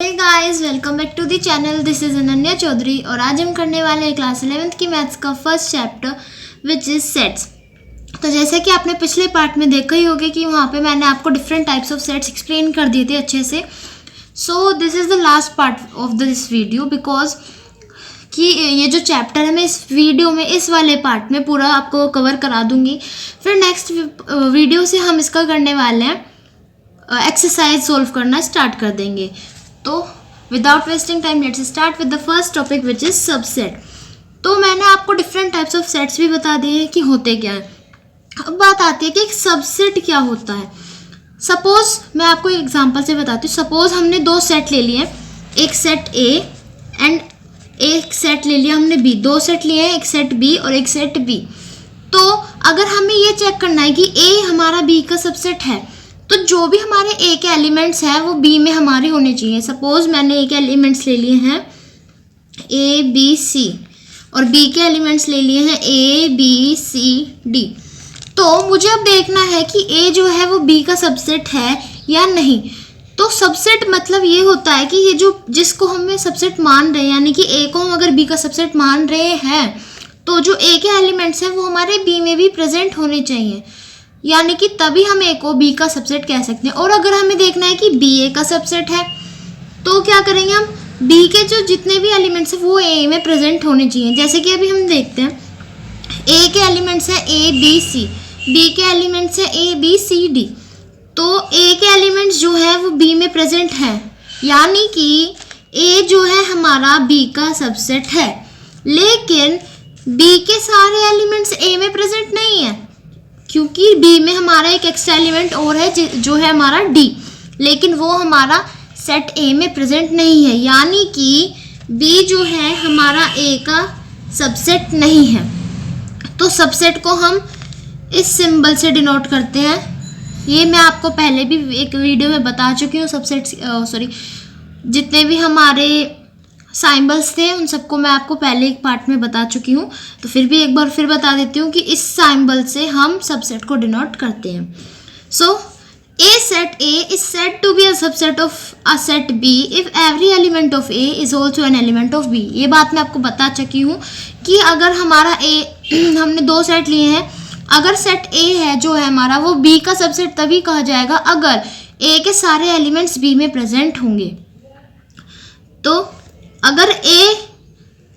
Hey guys, welcome back to the channel. This is Ananya Chaudhary और आज हम करने वाले हैं क्लास 11th की मैथ्स का first chapter which is sets. तो जैसे कि आपने पिछले पार्ट में देखा ही होगा कि वहाँ पे मैंने आपको different types of sets explain कर दिए थे अच्छे से। So this is the last part of this video because कि ये जो चैप्टर है मैं इस वीडियो में इस वाले पार्ट में पूरा आपको कवर करा दूँगी। फिर नेक्स्ट वीडियो से हम इसका करने वाले हैं एक्सरसाइज सोल्व करना स्टार्ट कर देंगे। तो without wasting time let's start with the first topic which is subset. तो मैंने आपको डिफरेंट टाइप्स ऑफ सेट्स भी बता दिए हैं कि होते क्या हैं। अब बात आती है कि एक सबसेट क्या होता है। सपोज मैं आपको एक एग्जांपल से बताती हूँ। सपोज हमने दो सेट ले लिए, एक सेट ए एंड एक सेट ले लिया हमने बी। दो सेट लिए हैं, एक सेट बी और एक सेट बी। तो अगर हमें ये चेक करना है कि ए हमारा बी का सबसेट है तो जो भी हमारे ए के एलिमेंट्स हैं वो बी में हमारे होने चाहिए। सपोज मैंने ए के एलिमेंट्स ले लिए हैं ए बी सी और बी के एलिमेंट्स ले लिए हैं ए बी सी डी। तो मुझे अब देखना है कि ए जो है वो बी का सबसेट है या नहीं। तो सबसेट मतलब ये होता है कि ये जो जिसको हमें सबसेट मान रहे हैं, यानी कि ए को हम अगर बी का सबसेट मान रहे हैं तो जो ए के एलिमेंट्स हैं वो हमारे बी में भी प्रेजेंट होने चाहिए, यानी कि तभी हम ए को बी का सबसेट कह सकते हैं। और अगर हमें देखना है कि बी ए का सबसेट है तो क्या करेंगे, हम बी के जो जितने भी एलिमेंट्स हैं वो ए में प्रेजेंट होने चाहिए। जैसे कि अभी हम देखते हैं ए के एलिमेंट्स हैं ए बी सी, बी के एलिमेंट्स हैं ए बी सी डी। तो ए के एलिमेंट्स जो है वो बी में प्रेजेंट है, यानी कि ए जो है हमारा बी का सबसेट है। लेकिन बी के सारे एलिमेंट्स ए में प्रेजेंट नहीं है क्योंकि बी में हमारा एक एक्स्ट्रा एलिमेंट और है जो है हमारा डी, लेकिन वो हमारा सेट ए में प्रेजेंट नहीं है, यानी कि बी जो है हमारा ए का सबसेट नहीं है। तो सबसेट को हम इस सिंबल से डिनोट करते हैं। ये मैं आपको पहले भी एक वीडियो में बता चुकी हूँ। सबसेट जितने भी हमारे साइंबल्स थे उन सबको मैं आपको पहले एक पार्ट में बता चुकी हूँ, तो फिर भी एक बार फिर बता देती हूँ कि इस साइंबल से हम सबसेट को डिनोट करते हैं। So A set A is said to be a subset of a set B if every element of A is also an element of B. ये बात मैं आपको बता चुकी हूँ कि अगर हमारा ए हमने दो सेट लिए हैं, अगर सेट ए है जो है हमारा वो बी का सबसेट तभी कहा जाएगा अगर ए के सारे एलिमेंट्स बी में प्रेजेंट होंगे। तो अगर ए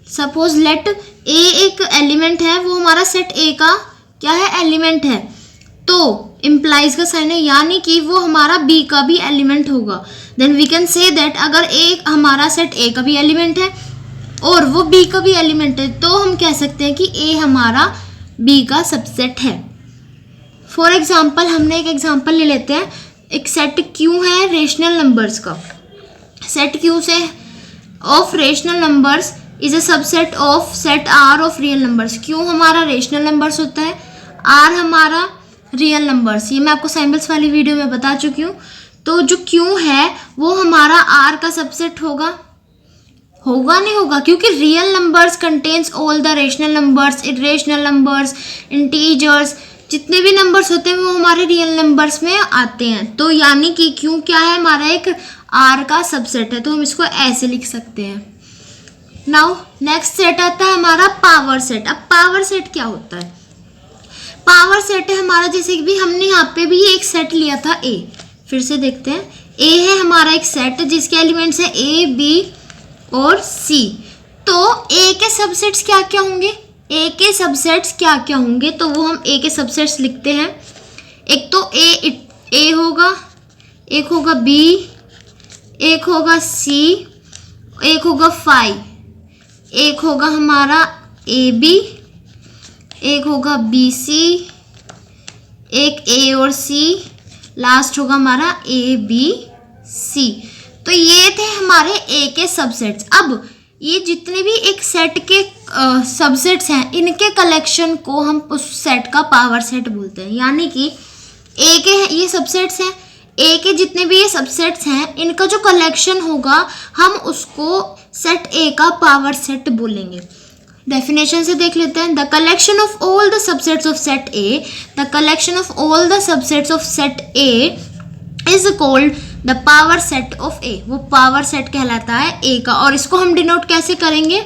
सपोज लेट ए एक एलिमेंट है, वो हमारा सेट ए का क्या है, एलिमेंट है, तो इम्प्लाइज का साइन है, यानी कि वो हमारा बी का भी एलिमेंट होगा। Then we can say that अगर ए हमारा सेट ए का भी एलिमेंट है और वो बी का भी एलिमेंट है तो हम कह सकते हैं कि ए हमारा बी का सबसेट है। फॉर एग्जाम्पल हमने एक एग्जाम्पल ले लेते हैं। एक सेट क्यू है रेशनल नंबर्स का। सेट क्यू से of rational numbers is a subset of set R of real numbers. क्यों हमारा रेशनल नंबर्स होता है, आर हमारा रियल नंबर्स। ये मैं आपको साइंबल्स वाली वीडियो में बता चुकी हूँ। तो जो क्यू है वो हमारा आर का सबसेट होगा नहीं होगा, क्योंकि real numbers contains all the rational numbers, irrational numbers, integers, जितने भी नंबर्स होते हैं वो हमारे रियल नंबर्स में आते हैं। तो यानी कि क्यों क्या है, हमारा एक आर का सबसेट है, तो हम इसको ऐसे लिख सकते हैं। नाउ नेक्स्ट सेट आता है हमारा पावर सेट। अब पावर सेट क्या होता है, पावर सेट है हमारा, जैसे कि भी हमने यहाँ पे भी एक सेट लिया था ए। फिर से देखते हैं, ए है हमारा एक सेट जिसके एलिमेंट्स है ए बी और सी। तो ए के सबसेट्स क्या क्या होंगे, ए के सबसेट्स क्या क्या होंगे, तो वो हम ए के सबसेट्स लिखते हैं। एक तो ए होगा, एक होगा बी, एक होगा सी, एक होगा फाइव, एक होगा हमारा ए बी, एक होगा बी सी, एक ए और सी, लास्ट होगा हमारा ए बी सी। तो ये थे हमारे ए के सबसेट्स। अब ये जितने भी एक सेट के सबसेट्स हैं इनके कलेक्शन को हम उस सेट का पावर सेट बोलते हैं, यानी कि ए के ये सबसेट्स हैं, ए के जितने भी ये सबसेट्स हैं इनका जो कलेक्शन होगा हम उसको सेट ए का पावर सेट बोलेंगे। डेफिनेशन से देख लेते हैं। The collection of all the subsets of set A, the collection of all the subsets of set A is called the power set of A, वो पावर सेट कहलाता है ए का। और इसको हम डिनोट कैसे करेंगे,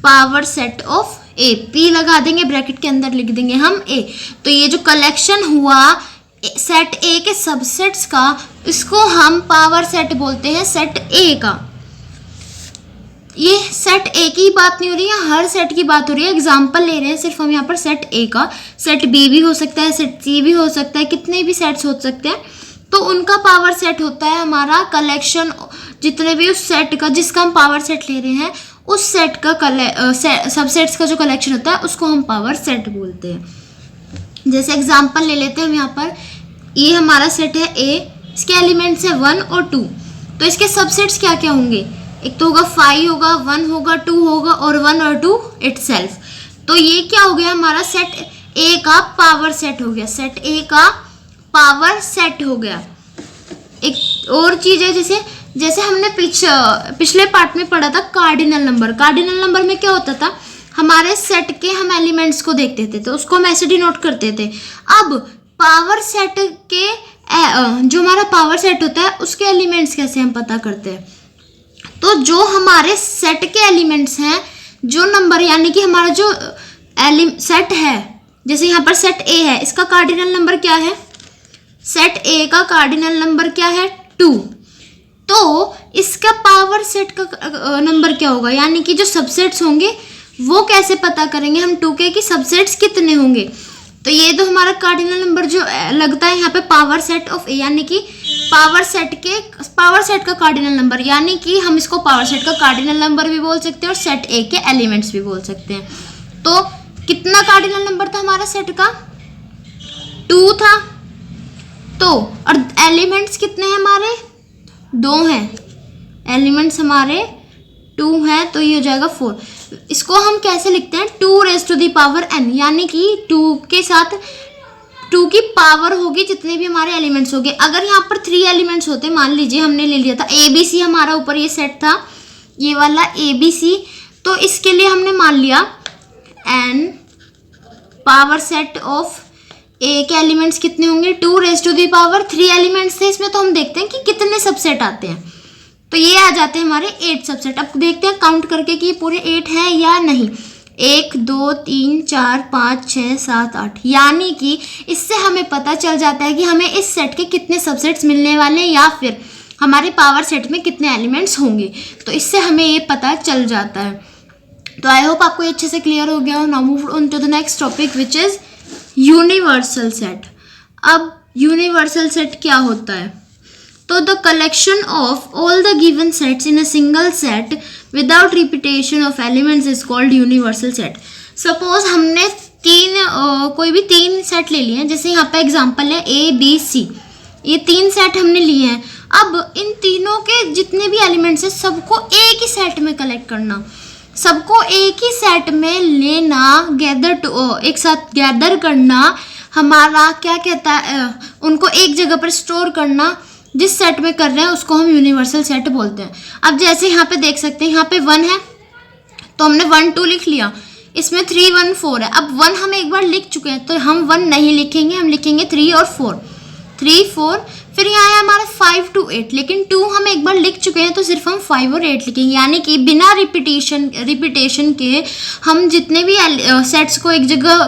power set of A, P लगा देंगे, ब्रैकेट के अंदर लिख देंगे हम ए। तो ये जो कलेक्शन हुआ सेट ए के सबसेट्स का, इसको हम पावर सेट बोलते हैं, सेट ए का। ये सेट ए की बात नहीं हो रही है, हर सेट की बात हो रही है, एग्जाम्पल ले रहे हैं सिर्फ हम यहाँ पर सेट ए का। सेट बी भी हो सकता है, सेट सी भी हो सकता है, कितने भी सेट्स हो सकते हैं। तो उनका पावर सेट होता है हमारा कलेक्शन, जितने भी उस सेट का जिसका हम पावर सेट ले रहे हैं, उस सेट का सबसेट्स का जो कलेक्शन होता है उसको हम पावर सेट बोलते हैं। जैसे एग्जाम्पल ले लेते हैं हम यहाँ पर, ये हमारा सेट है ए, इसके एलिमेंट्स है 1 और 2। तो इसके सबसेट्स क्या क्या होंगे, एक तो होगा 5 होगा, 1 होगा, 2 होगा और 1 और 2 इटसेल्फ। तो ये क्या हो गया, हमारा सेट ए का पावर सेट हो गया, सेट ए का पावर सेट हो गया। एक और चीज है, जैसे हमने पिछले पार्ट में पढ़ा था कार्डिनल नंबर। कार्डिनल नंबर में क्या होता था, हमारे सेट के हम एलिमेंट्स को देखते थे तो उसको हम ऐसे डिनोट करते थे। अब पावर सेट के जो हमारा पावर सेट होता है उसके एलिमेंट्स कैसे हम पता करते हैं, तो जो हमारे सेट के एलिमेंट्स हैं, जो नंबर यानी कि हमारा जो सेट है, जैसे यहाँ पर सेट ए है, इसका कार्डिनल नंबर क्या है, सेट ए का कार्डिनल नंबर क्या है 2। तो इसका पावर सेट का नंबर क्या होगा, यानी कि जो सबसेट्स होंगे वो कैसे पता करेंगे हम 2k की सबसेट्स कितने होंगे। तो ये तो हमारा कार्डिनल नंबर जो लगता है यहाँ पे पावर सेट ऑफ ए, यानी कि पावर सेट का कार्डिनल नंबर, यानी कि हम इसको पावर सेट का कार्डिनल नंबर भी बोल सकते हैं और सेट ए के एलिमेंट्स भी बोल सकते हैं। तो कितना कार्डिनल नंबर था हमारा सेट का, 2 था। तो और एलिमेंट्स कितने हैं हमारे, 2 हैं, एलिमेंट्स हमारे 2 हैं, तो ये हो जाएगा 4। इसको हम कैसे लिखते हैं, 2 raise to the power n, यानी कि 2 के साथ 2 की पावर होगी जितने भी हमारे एलिमेंट्स होंगे। अगर यहाँ पर 3 एलिमेंट्स होते, मान लीजिए हमने ले लिया था ABC, हमारा ऊपर ये सेट था, ये वाला ABC, तो इसके लिए हमने मान लिया n power set of A के एलिमेंट्स कितने होंगे, 2 raise to the power 3 elements थे इसमें, तो हम देखते हैं कि कितने सबसेट आते हैं। तो ये आ जाते हैं हमारे 8 सबसेट। अब देखते हैं काउंट करके कि ये पूरे 8 हैं या नहीं। 1 2 3 4 5 6 7 8, यानी कि इससे हमें पता चल जाता है कि हमें इस सेट के कितने सबसेट्स मिलने वाले हैं या फिर हमारे पावर सेट में कितने एलिमेंट्स होंगे। तो इससे हमें ये पता चल जाता है। तो आई होप आपको ये अच्छे से क्लियर हो गया हो। Now move on to the next topic which is universal set. अब यूनिवर्सल सेट क्या होता है, तो the collection of all the given sets in a single set without repetition of elements is called universal set. Suppose हमने कोई भी 3 set ले लिए हैं, जैसे यहाँ पे एग्जांपल है ABC, ये 3 सेट हमने लिए हैं। अब इन तीनों के जितने भी एलिमेंट्स हैं सबको एक ही सेट में कलेक्ट करना, सबको एक ही सेट में लेना, एक साथ गैदर करना, हमारा क्या कहता है, उनको एक जगह पर स्टोर करना, जिस सेट में कर रहे हैं उसको हम यूनिवर्सल सेट बोलते हैं। अब जैसे यहाँ पे देख सकते हैं, यहाँ पे 1 है तो हमने 1 2 लिख लिया, इसमें 3 1 4 है। अब 1 हम एक बार लिख चुके हैं तो हम 1 नहीं लिखेंगे, हम लिखेंगे 3 और 4, 3 4। फिर यहाँ है हमारा 5 2 8, लेकिन 2 हम एक बार लिख चुके हैं तो सिर्फ हम 5 और 8 लिखेंगे, यानी कि बिना रिपीटेशन के हम जितने भी सेट्स को एक जगह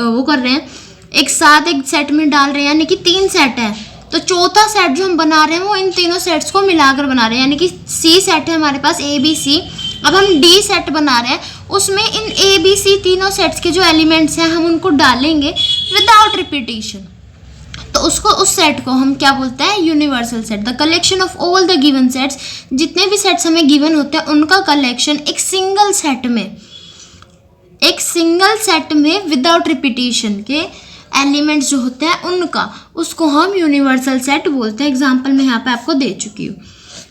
वो कर रहे हैं, एक साथ एक सेट में डाल रहे हैं, यानी कि 3 सेट है। तो चौथा सेट जो हम बना रहे हैं वो इन तीनों सेट्स को मिलाकर बना रहे हैं, यानी कि C सेट है हमारे पास ABC। अब हम D सेट बना रहे हैं, उसमें इन ABC तीनों सेट्स के जो एलिमेंट्स हैं हम उनको डालेंगे विदाउट रिपीटेशन, तो उसको उस सेट को हम क्या बोलते हैं, universal set. The collection of all the given sets, जितने भी सेट्स हमें गिवन होते हैं उनका कलेक्शन एक सिंगल सेट में विदाउट रिपीटेशन के एलिमेंट्स जो होते हैं उनका, उसको हम यूनिवर्सल सेट बोलते हैं। एग्जाम्पल मैं यहाँ पे आपको दे चुकी हूँ।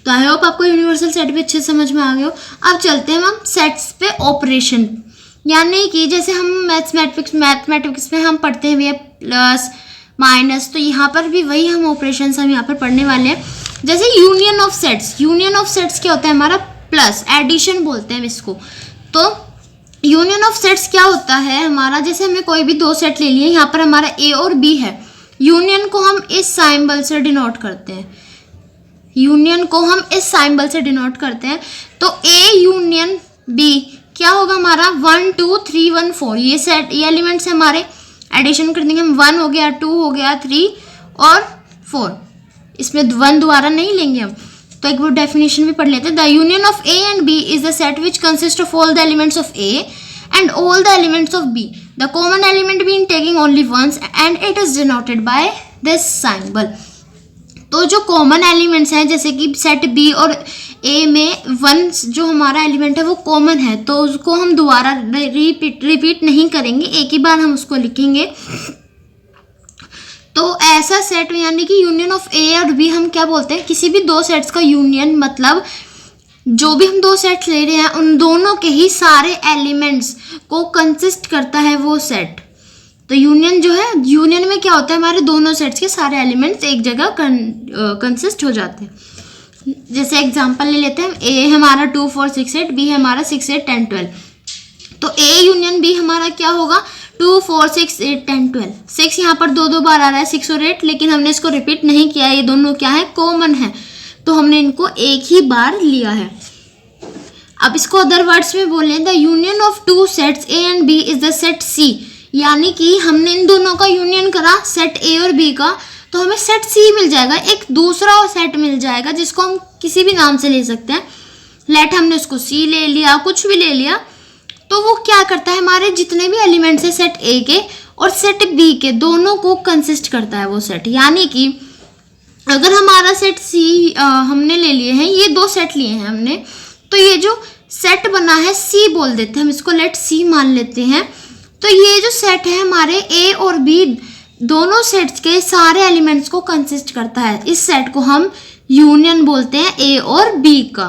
तो आई होप आपको यूनिवर्सल सेट भी अच्छे से समझ में आ गया हो। अब चलते हैं हम सेट्स पे ऑपरेशन, यानी कि जैसे हम मैथमेटिक्स में हम पढ़ते हुए प्लस माइनस, तो यहाँ पर भी वही हम ऑपरेशन हम यहाँ पर पढ़ने वाले हैं। जैसे यूनियन ऑफ सेट्स क्या होता है हमारा, प्लस एडिशन बोलते हैं इसको। तो यूनियन ऑफ सेट्स क्या होता है हमारा, जैसे हमने कोई भी 2 सेट ले लिए, यहाँ पर हमारा A और B है, यूनियन को हम इस सिंबल से डिनोट करते हैं, यूनियन को हम इस सिंबल से डिनोट करते हैं। तो ए यूनियन बी क्या होगा हमारा 1 2 3 1 4, ये सेट ये एलिमेंट्स हमारे, एडिशन कर देंगे हम, 1 हो गया, 2 हो गया, 3 और 4, इसमें 1 दोबारा नहीं लेंगे हम। तो एक बार डेफिनेशन भी पढ़ लेते हैं। The union of A and B is the set which consist of all the elements of A and all the elements of B, the common element being taking only once and it is denoted by this symbol. तो जो common elements हैं, जैसे कि set B और ए में 1 जो हमारा element है वो कॉमन है, तो उसको हम दोबारा रिपीट नहीं करेंगे, एक ही बार हम उसको लिखेंगे। तो ऐसा सेट यानी कि यूनियन ऑफ ए और बी हम क्या बोलते हैं, किसी भी दो सेट्स का यूनियन, मतलब जो भी हम दो सेट्स ले रहे हैं उन दोनों के ही सारे एलिमेंट्स को कंसिस्ट करता है वो सेट। तो यूनियन जो है, यूनियन में क्या होता है, हमारे दोनों सेट्स के सारे एलिमेंट्स एक जगह कंसिस्ट हो जाते हैं। जैसे एग्जांपल ले लेते हैं, ए हमारा 2 4 6 8, बी हमारा 6 8 10 12। तो ए यूनियन बी हमारा क्या होगा, 2 4 6 8 10 12। 6 यहाँ पर दो बार आ रहा है, 6 और 8, लेकिन हमने इसको रिपीट नहीं किया, ये दोनों क्या है, कॉमन है, तो हमने इनको एक ही बार लिया है। अब इसको अदर वर्ड्स में बोले, the union of two sets A and B is the set C, यानी कि हमने इन दोनों का यूनियन करा, सेट ए और बी का, तो हमें सेट सी मिल जाएगा, एक दूसरा सेट मिल जाएगा जिसको हम किसी भी नाम से ले सकते हैं। लेट हमने उसको सी ले लिया, कुछ भी ले लिया, तो वो क्या करता है, हमारे जितने भी एलिमेंट्स है सेट ए के और सेट बी के, दोनों को कंसिस्ट करता है वो सेट। यानी कि अगर हमारा सेट सी हमने ले लिए हैं, ये दो सेट लिए हैं हमने, तो ये जो सेट बना है सी बोल देते हैं हम इसको, लेट सी मान लेते हैं। तो ये जो सेट है हमारे ए और बी दोनों सेट्स के सारे एलिमेंट्स को कंसिस्ट करता है। इस सेट को हम यूनियन बोलते हैं ए और बी का।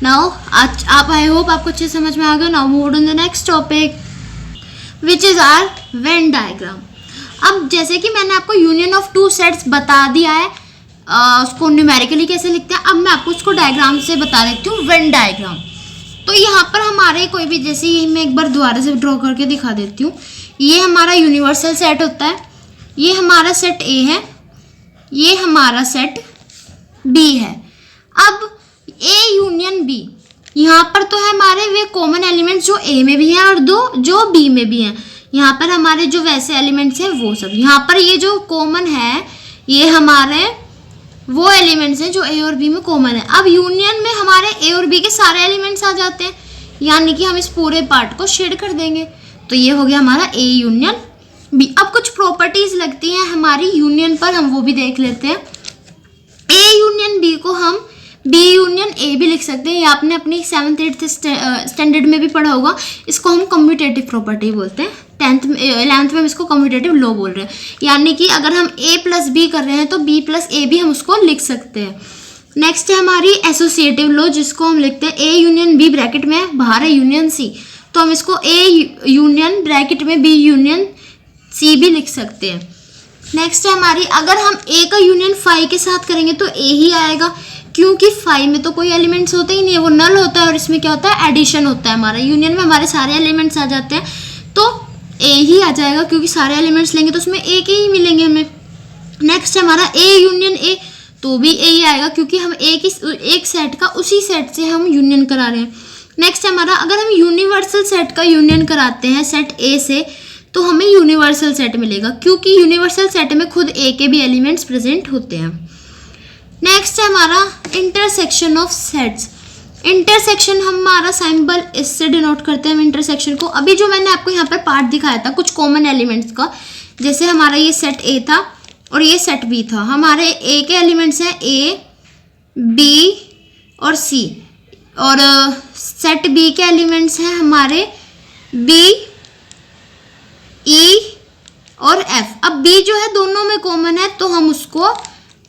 नाउ आप आई होप आपको अच्छे समझ में आ गया। Now move on the next topic which is our Venn diagram. अब जैसे कि मैंने आपको यूनियन ऑफ टू सेट्स बता दिया है, उसको न्यूमेरिकली कैसे लिखते हैं, अब मैं आपको उसको डायग्राम से बता देती हूँ, वेन डायग्राम। तो यहाँ पर हमारे कोई भी, जैसे ये मैं एक बार दोबारा से ड्रॉ करके दिखा देती हूँ, ये हमारा यूनिवर्सल सेट होता है, ये हमारा सेट ए है, ये हमारा सेट बी है। अब ए यूनियन बी, यहाँ पर तो है हमारे वे कॉमन एलिमेंट्स जो ए में भी हैं और दो जो बी में भी हैं। यहाँ पर हमारे जो वैसे एलिमेंट्स हैं वो सब, यहाँ पर ये जो कॉमन है ये हमारे वो एलिमेंट्स हैं जो ए और बी में कॉमन है। अब यूनियन में हमारे ए और बी के सारे एलिमेंट्स आ जाते हैं, यानी कि हम इस पूरे पार्ट को शेड कर देंगे, तो ये हो गया हमारा ए यूनियन बी। अब कुछ प्रॉपर्टीज लगती हैं हमारी यूनियन पर, हम वो भी देख लेते हैं। ए यूनियन बी को हम बी यूनियन ए भी लिख सकते हैं, ये आपने अपनी 7th 8th स्टैंडर्ड में भी पढ़ा होगा। इसको हम कम्यूटेटिव प्रॉपर्टी बोलते हैं, 10th 11th में हम इसको कम्यूटेटिव लॉ बोल रहे हैं। यानी कि अगर हम ए प्लस बी कर रहे हैं तो बी प्लस ए भी हम उसको लिख सकते हैं। नेक्स्ट है हमारी एसोसिएटिव लॉ, जिसको हम लिखते हैं ए यूनियन बी, ब्रैकेट में बाहर है यूनियन सी, तो हम इसको ए यूनियन ब्रैकेट में बी यूनियन सी भी लिख सकते हैं। नेक्स्ट है हमारी, अगर हम ए का यूनियन फाई के साथ करेंगे तो ए ही आएगा, क्योंकि फाई में तो कोई एलिमेंट्स होते ही नहीं है, वो नल होता है, और इसमें क्या होता है, एडिशन होता है हमारा। यूनियन में हमारे सारे एलिमेंट्स आ जाते हैं तो ए ही आ जाएगा, क्योंकि सारे एलिमेंट्स लेंगे तो उसमें ए के ही मिलेंगे हमें। नेक्स्ट है हमारा ए यूनियन ए, तो भी ए ही आएगा, क्योंकि हम एक सेट का उसी सेट से हम यूनियन करा रहे हैं। नेक्स्ट है हमारा, अगर हम यूनिवर्सल सेट का यूनियन कराते हैं सेट ए से, तो हमें यूनिवर्सल सेट मिलेगा, क्योंकि यूनिवर्सल सेट में खुद ए के भी एलिमेंट्स प्रेजेंट होते हैं। नेक्स्ट है हमारा इंटरसेक्शन ऑफ सेट्स। इंटरसेक्शन हमारा सिंबल इससे डिनोट करते हैं हम इंटरसेक्शन को। अभी जो मैंने आपको यहाँ पर पार्ट दिखाया था कुछ कॉमन एलिमेंट्स का, जैसे हमारा ये सेट ए था और ये सेट बी था, हमारे ए के एलिमेंट्स हैं ए बी और सी, और सेट बी के एलिमेंट्स हैं हमारे बी ई और एफ। अब बी जो है दोनों में कॉमन है, तो हम उसको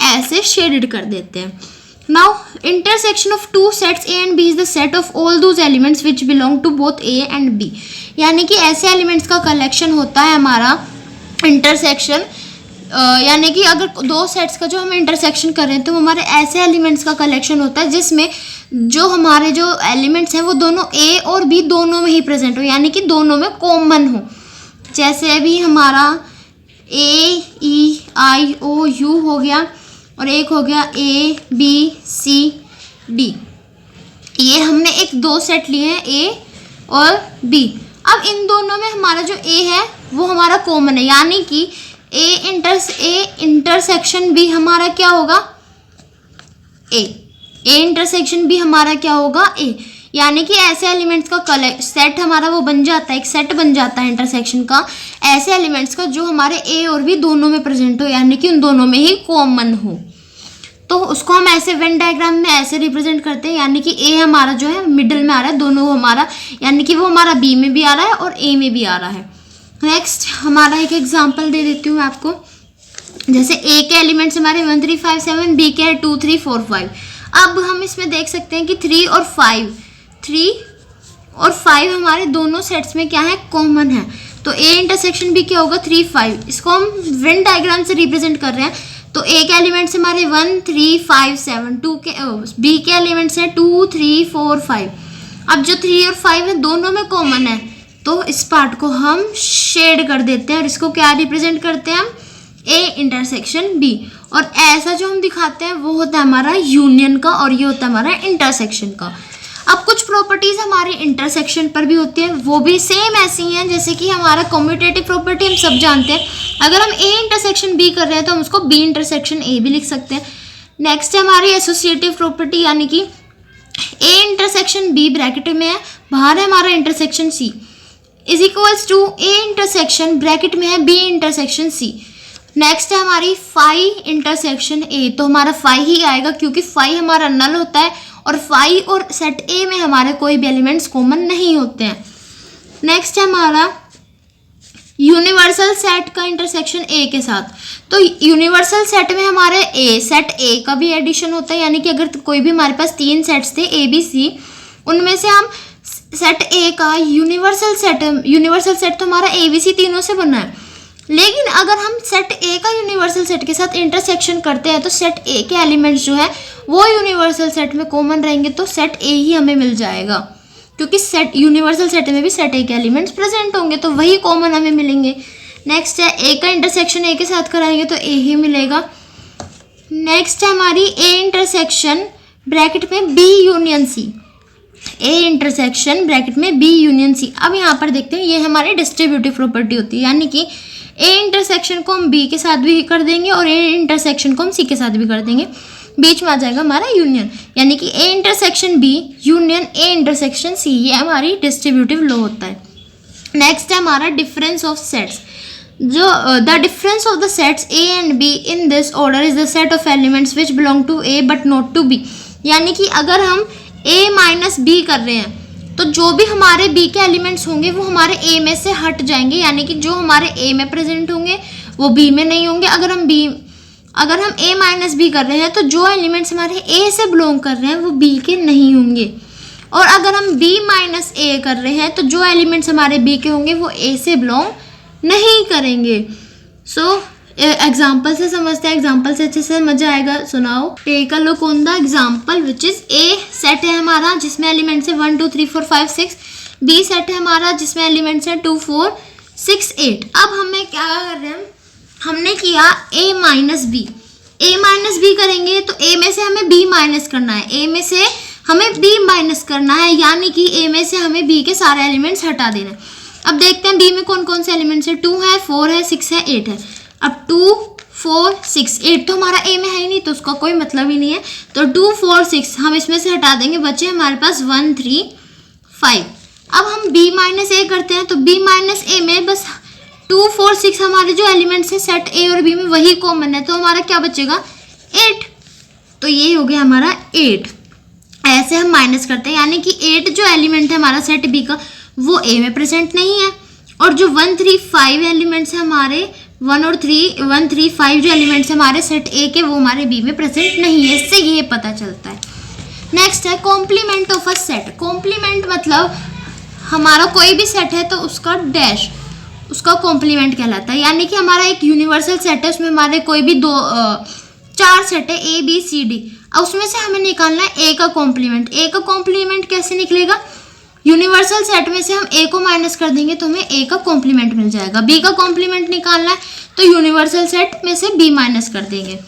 ऐसे शेडेड कर देते हैं। Now intersection of two sets A and B is the set of all those elements which belong to both A and B, यानी कि ऐसे एलिमेंट्स का कलेक्शन होता है हमारा इंटरसेक्शन। यानी कि अगर दो सेट्स का जो हम इंटरसेक्शन कर रहे हैं तो हमारे ऐसे एलिमेंट्स का कलेक्शन होता है जिसमें जो हमारे जो एलिमेंट्स हैं वो दोनों ए और बी दोनों में ही प्रेजेंट हो, यानी कि दोनों में कॉमन हो। जैसे अभी हमारा ए ई आई ओ यू हो गया, और एक हो गया A B C D। ये हमने एक दो सेट लिए हैं A और B। अब इन दोनों में हमारा जो A है वो हमारा कॉमन है, यानी कि A इंटरसेक्शन B हमारा क्या होगा A इंटरसेक्शन B हमारा क्या होगा A। यानी कि ऐसे एलिमेंट्स का सेट हमारा वो बन जाता है, एक सेट बन जाता है इंटरसेक्शन का ऐसे एलिमेंट्स का जो हमारे A और B दोनों में प्रेजेंट हो, यानी कि उन दोनों में ही कॉमन हो। तो उसको हम ऐसे वेन डायग्राम में ऐसे रिप्रेजेंट करते हैं, यानी कि A हमारा जो है मिडिल में आ रहा है, दोनों हमारा यानी कि वो हमारा B में भी आ रहा है और A में भी आ रहा है। नेक्स्ट हमारा एक एग्जांपल दे देती हूँ आपको। जैसे A के एलिमेंट्स हमारे 1 3 5 7, B के है 2 3 4 5। अब हम इसमें देख सकते हैं कि 3 और 5 हमारे दोनों सेट्स में क्या है कॉमन है। तो A इंटरसेक्शन B क्या होगा 3 5। इसको हम वेन डायग्राम से रिप्रेजेंट कर रहे हैं। तो A के एलिमेंट्स हमारे 1 3 5 7, B के एलिमेंट्स हैं 2 3 4 5। अब जो 3 और 5 है दोनों में कॉमन है, तो इस पार्ट को हम शेड कर देते हैं और इसको क्या रिप्रेजेंट करते हैं हम A इंटरसेक्शन B। और ऐसा जो हम दिखाते हैं वो होता है हमारा यूनियन का और ये होता है हमारा इंटरसेक्शन का। अब कुछ प्रॉपर्टीज हमारे इंटरसेक्शन पर भी होती है, वो भी सेम ऐसी हैं जैसे कि हमारा कम्यूटेटिव प्रॉपर्टी हम सब जानते हैं। अगर हम A इंटरसेक्शन B कर रहे हैं तो हम उसको B इंटरसेक्शन A भी लिख सकते हैं। नेक्स्ट है हमारी एसोसिएटिव प्रॉपर्टी, यानी कि A इंटरसेक्शन B ब्रैकेट में है, बाहर है हमारा intersection C is equals to A intersection bracket में है B इंटरसेक्शन C। नेक्स्ट है हमारी फाई इंटरसेक्शन A, तो हमारा फाई ही आएगा क्योंकि फाई हमारा नल होता है और फाई और सेट A में हमारे कोई भी एलिमेंट्स कॉमन नहीं होते हैं। नेक्स्ट है हमारा यूनिवर्सल सेट का इंटरसेक्शन A के साथ। तो यूनिवर्सल सेट में हमारे सेट A का भी एडिशन होता है, यानी कि अगर कोई भी हमारे पास 3 सेट्स थे A B C, उनमें से हम सेट A का यूनिवर्सल सेट तो हमारा A B C तीनों से बना है। लेकिन अगर हम सेट A का यूनिवर्सल सेट के साथ इंटरसेक्शन करते हैं तो सेट A के एलिमेंट्स जो है वो यूनिवर्सल सेट में कॉमन रहेंगे, तो सेट A ही हमें मिल जाएगा क्योंकि सेट यूनिवर्सल सेट में भी सेट A के एलिमेंट्स प्रेजेंट होंगे, तो वही कॉमन हमें मिलेंगे। नेक्स्ट है A का इंटरसेक्शन A के साथ कराएंगे तो A ही मिलेगा। नेक्स्ट है हमारी A इंटरसेक्शन ब्रैकेट में B union C, A intersection bracket में B यूनियन C। अब यहाँ पर देखते हैं ये हमारी डिस्ट्रीब्यूटिव प्रॉपर्टी होती है, यानी कि A इंटरसेक्शन को हम B के साथ भी कर देंगे और A इंटरसेक्शन को हम C के साथ भी कर देंगे, बीच में आ जाएगा हमारा यूनियन, यानी कि A intersection B union A intersection C, ये हमारी डिस्ट्रीब्यूटिव लॉ होता है। नेक्स्ट है हमारा डिफरेंस ऑफ सेट्स। जो the difference of the sets A and B in this order is the set of elements which belong to A but not to B। यानी कि अगर हम A माइनस B कर रहे हैं तो जो भी हमारे B के एलिमेंट्स होंगे वो हमारे A में से हट जाएंगे, यानी कि जो हमारे A में प्रेजेंट होंगे वो B में नहीं होंगे। अगर हम A माइनस B कर रहे हैं तो जो एलिमेंट्स हमारे A से बिलोंग कर रहे हैं वो B के नहीं होंगे, और अगर हम B माइनस A कर रहे हैं तो जो एलिमेंट्स हमारे B के होंगे वो A से बिलोंग नहीं करेंगे। सो एग्जाम्पल से समझते हैं, एग्जाम्पल से अच्छे से मजा आएगा। सुनाओ। Take a look on the example which is A set है हमारा जिसमें एलिमेंट्स है 1 2 3 4 5 6। B सेट है हमारा जिसमें एलिमेंट्स है 2 4 6 8। अब हमें क्या कर रहे हैं, हमने किया A माइनस B करेंगे तो A में से हमें B माइनस करना है, A में से हमें B माइनस करना है, यानी कि A में से हमें B के सारे एलिमेंट्स हटा देना है। अब देखते हैं B में कौन कौन से एलिमेंट्स है, 2 है 4 है 6 है 8 है। अब 2 4 6 8 तो हमारा A में है ही नहीं, तो उसका कोई मतलब ही नहीं है, तो 2 4 6 हम इसमें से हटा देंगे, बचे हमारे पास 1 3 5। अब हम B माइनस A करते हैं तो B माइनस A में बस 2 4 6 हमारे जो एलिमेंट्स हैं सेट A और B में वही कॉमन है, तो हमारा क्या बचेगा 8। तो ये हो गया हमारा 8। ऐसे हम माइनस करते हैं, यानी कि 8 जो एलिमेंट है हमारा सेट B का वो A में प्रेजेंट नहीं है, और जो 1 3 5 एलिमेंट्स हैं हमारे 1 3 5 जो एलिमेंट्स हैं हमारे सेट A के वो हमारे B में प्रेजेंट नहीं है, इससे ये पता चलता है। नेक्स्ट है complement of a set. Complement मतलब हमारा कोई भी सेट है तो उसका डैश उसका कॉम्प्लीमेंट कहलाता है, यानी कि हमारा एक यूनिवर्सल सेट है, उसमें हमारे कोई भी 4 सेट है A B C D, और उसमें से हमें निकालना है A का कॉम्प्लीमेंट। A का कॉम्प्लीमेंट कैसे निकलेगा, यूनिवर्सल सेट में से हम A को माइनस कर देंगे तो हमें A का कॉम्प्लीमेंट मिल जाएगा। B का कॉम्प्लीमेंट निकालना है तो यूनिवर्सल सेट में से B माइनस कर देंगे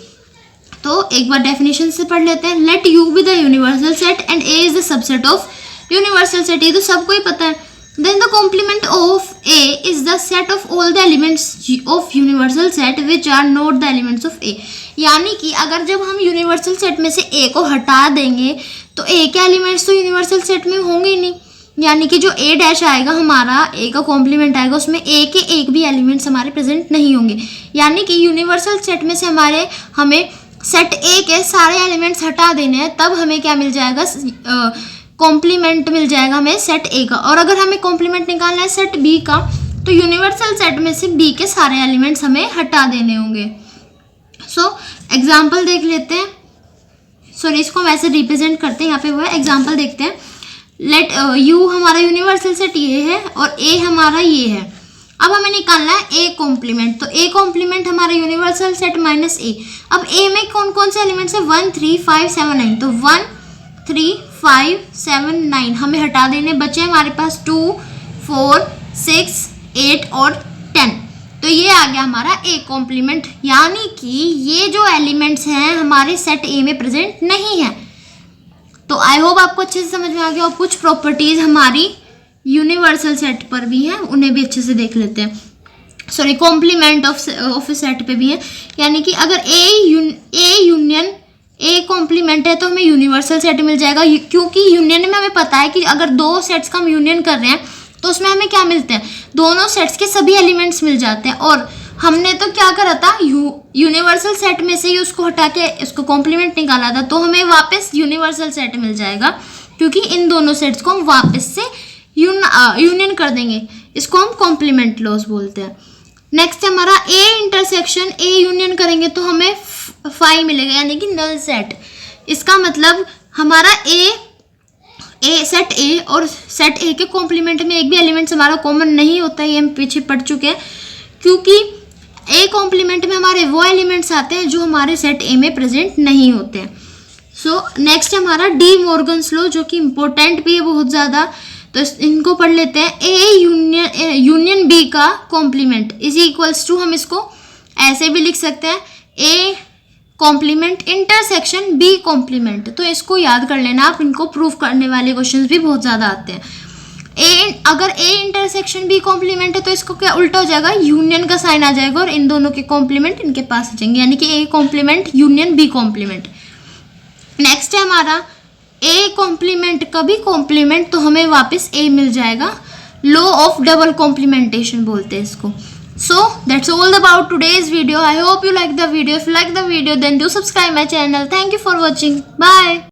तो एक बार डेफिनेशन से पढ़ लेते हैं. Let you be the universal set and A is the subset of universal set. ये तो सबको ही पता है. Then the complement of A is the set of all the elements of universal set which are not the elements of A. यानी कि अगर जब हम यूनिवर्सल सेट में से A को हटा देंगे तो A के एलिमेंट्स तो यूनिवर्सल सेट में होंगे ही नहीं. यानी कि जो A डैश आएगा हमारा, A का कॉम्प्लीमेंट आएगा, उसमें A के एक भी एलिमेंट्स हमारे प्रेजेंट नहीं होंगे. यानी कि यूनिवर्सल सेट में से हमें सेट A के सारे एलिमेंट्स हटा देने हैं, तब हमें क्या मिल जाएगा, कॉम्प्लीमेंट मिल जाएगा हमें सेट ए का. और अगर हमें कॉम्प्लीमेंट निकालना है सेट बी का, तो यूनिवर्सल सेट में से बी के सारे एलिमेंट्स हमें हटा देने होंगे. सो एग्जांपल देख लेते हैं. सॉरी, इसको हम ऐसे रिप्रेजेंट करते हैं. यहाँ पे वो है, एग्जांपल देखते हैं. लेट यू हमारा यूनिवर्सल सेट ये है और ए हमारा ये है. अब हमें निकालना है ए कॉम्प्लीमेंट. तो ए कॉम्प्लीमेंट हमारा यूनिवर्सल सेट माइनस ए. अब ए में कौन कौन से एलिमेंट्स है, 1 3 5 7 9. तो 1 3 5 7 9 हमें हटा देने. बचे हमारे पास 2 4 6 8 और 10. तो ये आ गया हमारा ए कॉम्प्लीमेंट. यानी कि ये जो एलिमेंट्स हैं हमारे सेट ए में प्रेजेंट नहीं है. तो आई होप आपको अच्छे से समझ में आ गया. और कुछ प्रॉपर्टीज हमारी यूनिवर्सल सेट पर भी हैं, उन्हें भी अच्छे से देख लेते हैं. सॉरी, कॉम्प्लीमेंट ऑफ सेट पे भी है. यानी कि अगर ए यूनियन ए कॉम्प्लीमेंट है तो हमें यूनिवर्सल सेट मिल जाएगा. क्योंकि यूनियन में हमें पता है कि अगर दो सेट्स का हम यूनियन कर रहे हैं तो उसमें हमें क्या मिलते हैं, दोनों सेट्स के सभी एलिमेंट्स मिल जाते हैं. और हमने तो क्या करा था, यूनिवर्सल सेट में से ही उसको हटा के इसको कॉम्प्लीमेंट निकाला था. तो हमें वापस यूनिवर्सल सेट मिल जाएगा, क्योंकि इन दोनों सेट्स को हम वापस से यूनियन कर देंगे. इसको हम कॉम्प्लीमेंट लॉस बोलते हैं. नेक्स्ट हमारा ए इंटरसेक्शन ए यूनियन करेंगे तो हमें 5 मिलेगा, यानी कि नल सेट. इसका मतलब हमारा ए सेट ए और सेट ए के कॉम्प्लीमेंट में एक भी एलिमेंट्स हमारा कॉमन नहीं होता है. ये हम पीछे पढ़ चुके हैं. क्योंकि ए कॉम्प्लीमेंट में हमारे वो एलिमेंट्स आते हैं जो हमारे सेट ए में प्रेजेंट नहीं होते हैं. सो नेक्स्ट हमारा डी मॉर्गन्स लॉ, जो कि इम्पोर्टेंट भी है बहुत ज़्यादा. तो इनको पढ़ लेते हैं. ए यूनियन बी का कॉम्प्लीमेंट इज इक्वल्स टू, हम इसको ऐसे भी लिख सकते हैं, A complement intersection B complement. तो इसको याद कर लेना आप. इनको प्रूव करने वाले क्वेश्चंस भी बहुत ज़्यादा आते हैं. अगर ए इंटरसेक्शन बी कॉम्प्लीमेंट है तो इसको क्या उल्टा हो जाएगा, यूनियन का साइन आ जाएगा और इन दोनों के कॉम्प्लीमेंट इनके पास आ जाएंगे. यानी कि A complement union B complement. Next है हमारा ए कॉम्प्लीमेंट का भी कॉम्प्लीमेंट, तो हमें वापस ए मिल जाएगा. लॉ ऑफ डबल कॉम्प्लीमेंटेशन बोलते हैं इसको. So that's all about today's video. I hope you like the video. If you like the video, then do subscribe my channel. Thank you for watching. Bye.